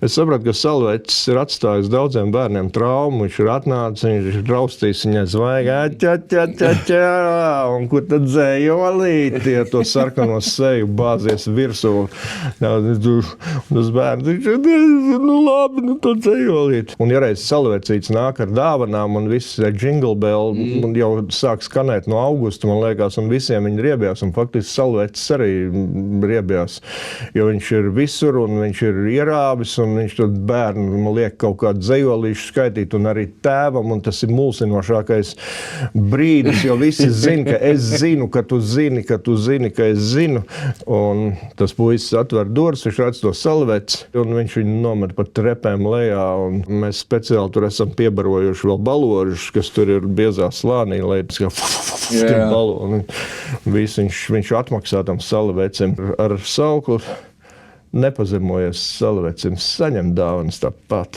Es sapratu, ka Salvecis ir atstājis daudziem bērniem traumu. Viņš ir atnācis, viņš ir raustījis viņai zvaigā, un kur tad dzējolīti, ja to sarkano seju bāzies virsū. Tas bērns, nu labi, nu to dzējolīti. Un ja reiz Salvecīts nāk ar dāvanām un viss Jingle Bell jau sāk skanēt no augusta, man liekas, un visiem viņi riebjās, un faktiski Salvecis arī riebjās, jo viņš ir visur, un viņš ir ierāvis, un viņš tad bērnu liek kaut kādu dzejolīšu skaitīt, un arī tēvam, un tas ir mulsinošākais brīdis, jo visi zina, ka es zinu, ka tu zini, ka es zinu, un tas puisis atver durvis, viņš redz to Salveci, un viņš viņu nomet pa trepēm lejā, un mēs speciāli tur esam piebarojuši vēl baložus, kas tur ir biezā slānī, lai tas kā baloni. Viņš atmaksā tam Salvecim ar sauklu. Nepazemojies Salvecim, saņem dāvanas tāpat.